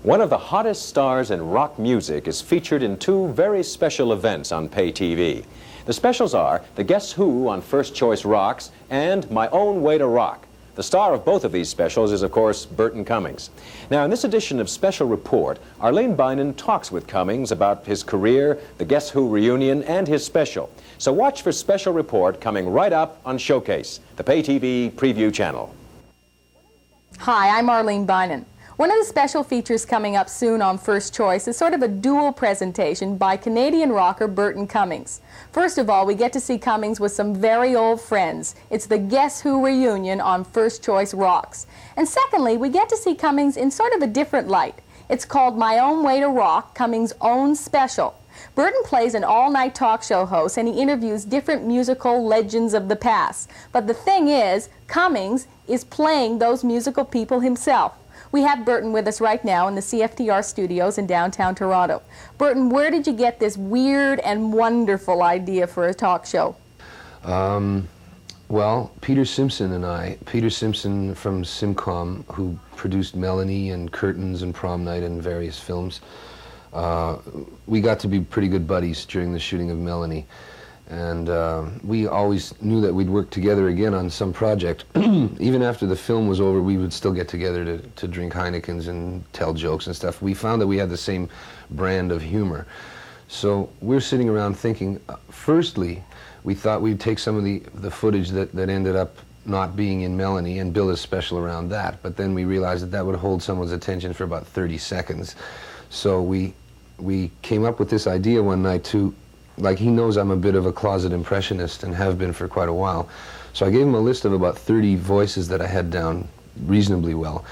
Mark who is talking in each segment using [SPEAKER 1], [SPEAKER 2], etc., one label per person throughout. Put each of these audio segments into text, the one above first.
[SPEAKER 1] One of the hottest stars in rock music is featured in two very special events on pay TV. The specials are the Guess Who on First Choice Rocks and My Own Way to Rock. The star of both of these specials is, of course, Burton Cummings. Now, in this edition of Special Report, Arlene Bynon talks with Cummings about his career, the Guess Who reunion, and his special. So watch for Special Report coming right up on Showcase, the pay TV preview channel.
[SPEAKER 2] Hi, I'm Arlene Bynon. One of the special features coming up soon on First Choice is sort of a dual presentation by Canadian rocker Burton Cummings. First of all, we get to see Cummings with some very old friends. It's the Guess Who reunion on First Choice Rocks. And secondly, we get to see Cummings in sort of a different light. It's called My Own Way to Rock, Cummings' own special. Burton plays an all-night talk show host, and he interviews different musical legends of the past. But the thing is, Cummings is playing those musical people himself. We have Burton with us right now in the CFTR studios in downtown Toronto. Burton, where did you get this weird and wonderful idea for a talk show?
[SPEAKER 3] Well, Peter Simpson from Simcom, who produced Melanie and Curtains and Prom Night and various films, we got to be pretty good buddies during the shooting of Melanie. And we always knew that we'd work together again on some project. Even after the film was over, we would still get together to drink Heinekens and tell jokes and stuff. We found that we had the same brand of humor. So we're sitting around thinking, firstly, we thought we'd take some of the footage that ended up not being in Melanie and build a special around that. But then we realized that that would hold someone's attention for about 30 seconds. So we came up with this idea one night to, like, he knows I'm a bit of a closet impressionist and have been for quite a while. So I gave him a list of about 30 voices that I had down reasonably well.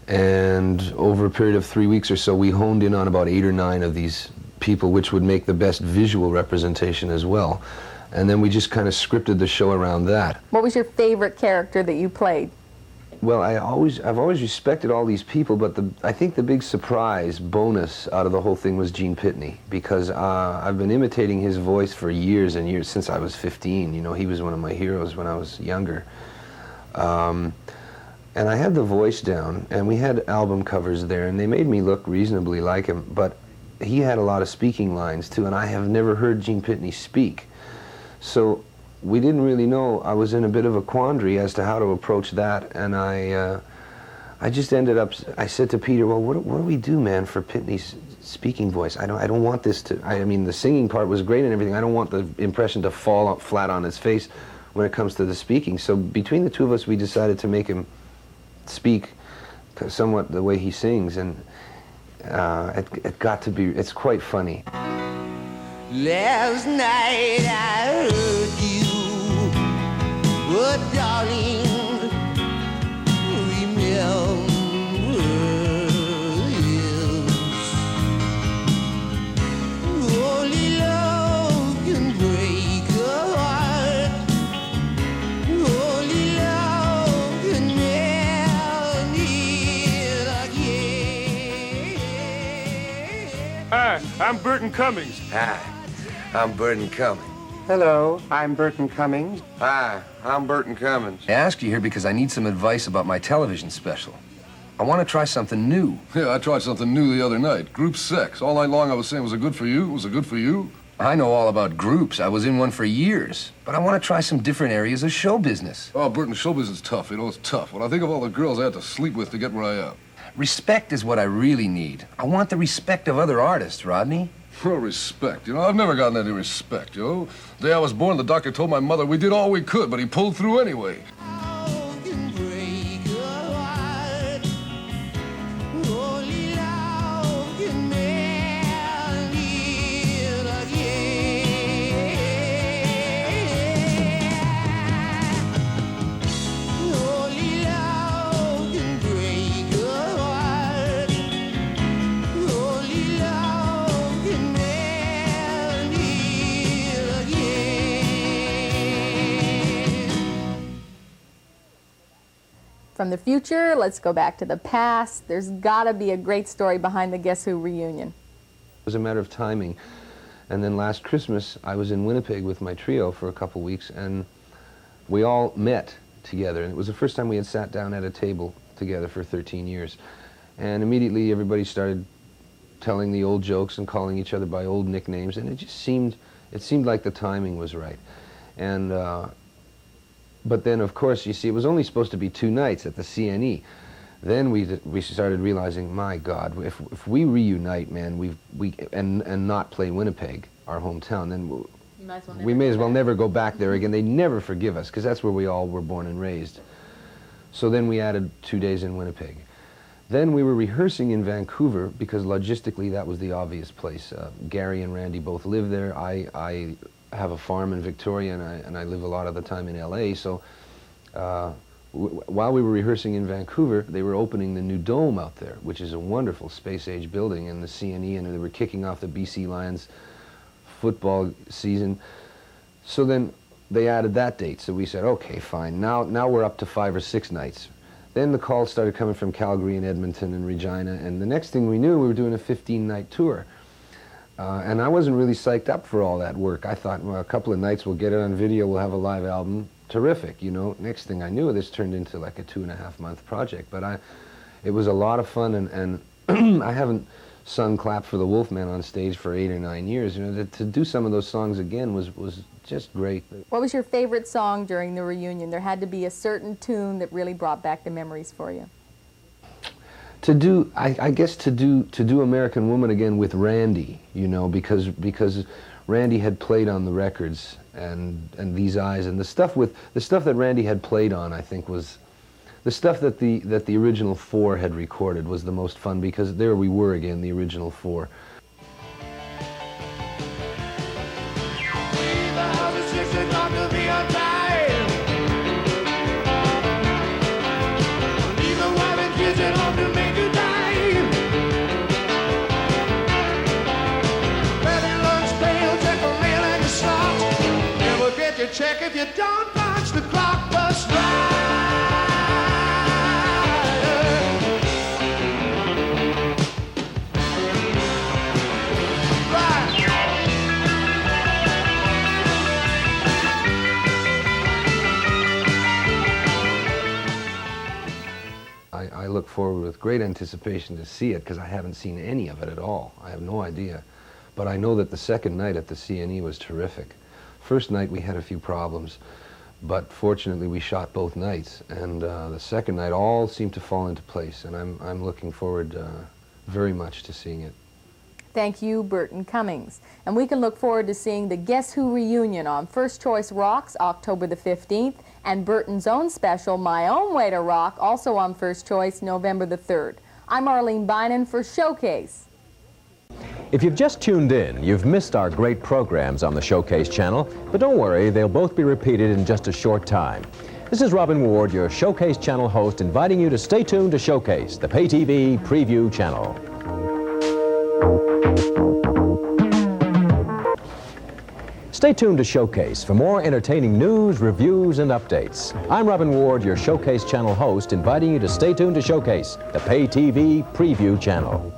[SPEAKER 3] And over a period of 3 weeks or so, we honed in on about 8 or 9 of these people, which would make the best visual representation as well. And then we just kind of scripted the show around that.
[SPEAKER 2] What was your favorite character that you played?
[SPEAKER 3] Well, I've always respected all these people, but I think the big surprise bonus out of the whole thing was Gene Pitney, because I've been imitating his voice for years and years, since I was 15. You know, he was one of my heroes when I was younger. And I had the voice down, and we had album covers there, and they made me look reasonably like him, but he had a lot of speaking lines too, and I have never heard Gene Pitney speak. So we didn't really know. I was in a bit of a quandary as to how to approach that, and I just ended up, I said to Peter, well, what do we do, man, for Pitney's speaking voice? I don't want this to, I mean, the singing part was great and everything. I don't want the impression to fall out flat on his face when it comes to the speaking. So between the two of us, we decided to make him speak somewhat the way he sings, and it got to be, it's quite funny.
[SPEAKER 4] Last night I heard you, but darling, remember this. Only love can break a heart. Only love can mend it again.
[SPEAKER 5] Hi, I'm Burton Cummings.
[SPEAKER 6] Hi, I'm Burton Cummings.
[SPEAKER 7] Hello, I'm Burton Cummings.
[SPEAKER 6] Hi, I'm Burton Cummings.
[SPEAKER 8] I asked you here because I need some advice about my television special. I want to try something new.
[SPEAKER 9] Yeah, I tried something new the other night. Group sex. All night long I was saying, was it good for you? Was it good for you?
[SPEAKER 8] I know all about groups. I was in one for years. But I want to try some different areas of show business.
[SPEAKER 9] Oh, Burton, show business is tough. You know, it's tough. When I think of all the girls I had to sleep with to get where I am.
[SPEAKER 8] Respect is what I really need. I want the respect of other artists, Rodney.
[SPEAKER 9] Oh, respect. You know, I've never gotten any respect, you know. The day I was born, the doctor told my mother we did all we could, but he pulled through anyway.
[SPEAKER 2] From the future, let's go back to the past. There's got to be a great story behind the Guess Who reunion.
[SPEAKER 3] It was a matter of timing. And then last Christmas, I was in Winnipeg with my trio for a couple weeks, and we all met together. And it was the first time we had sat down at a table together for 13 years. And immediately everybody started telling the old jokes and calling each other by old nicknames, and it seemed like the timing was right. And but then, of course, you see, it was only supposed to be 2 nights at the CNE. Then we started realizing, my God, if we reunite, man, and not play Winnipeg, our hometown, then we may as well never go back there again. They never forgive us, because that's where we all were born and raised. So then we added 2 days in Winnipeg. Then we were rehearsing in Vancouver, because logistically that was the obvious place. Gary and Randy both live there. I have a farm in Victoria, and I live a lot of the time in LA, so while we were rehearsing in Vancouver, they were opening the new Dome out there, which is a wonderful space-age building, in the CNE, and they were kicking off the BC Lions football season. So then they added that date, so we said, okay, fine, now we're up to 5 or 6 nights. Then the calls started coming from Calgary and Edmonton and Regina, and the next thing we knew, we were doing a 15-night tour. And I wasn't really psyched up for all that work. I thought, well, a couple of nights, we'll get it on video, we'll have a live album. Terrific, you know. Next thing I knew, this turned into like a 2.5-month project. But it was a lot of fun, and I haven't sung Clap for the Wolfman on stage for 8 or 9 years. You know, to do some of those songs again was just great.
[SPEAKER 2] What was your favorite song during the reunion? There had to be a certain tune that really brought back the memories for you.
[SPEAKER 3] I guess to do American Woman again with Randy, you know, because Randy had played on the records and These Eyes, and the stuff that Randy had played on, I think, was the stuff that the original 4 had recorded was the most fun, because there we were again, the original 4.
[SPEAKER 4] Check if you don't punch the clock, bus rider.
[SPEAKER 3] I look forward with great anticipation to see it, because I haven't seen any of it at all. I have no idea. But I know that the second night at the CNE was terrific. First night we had a few problems, but fortunately we shot both nights, and the second night all seemed to fall into place, and I'm looking forward very much to seeing it.
[SPEAKER 2] Thank you, Burton Cummings. And we can look forward to seeing the Guess Who reunion on First Choice Rocks, October the 15th, and Burton's own special, My Own Way to Rock, also on First Choice, November the 3rd. I'm Arlene Bynon for Showcase.
[SPEAKER 1] If you've just tuned in, you've missed our great programs on the Showcase channel, but don't worry, they'll both be repeated in just a short time. This is Robin Ward, your Showcase channel host, inviting you to stay tuned to Showcase, the pay TV preview channel. Stay tuned to Showcase for more entertaining news, reviews, and updates. I'm Robin Ward, your Showcase channel host, inviting you to stay tuned to Showcase, the pay TV preview channel.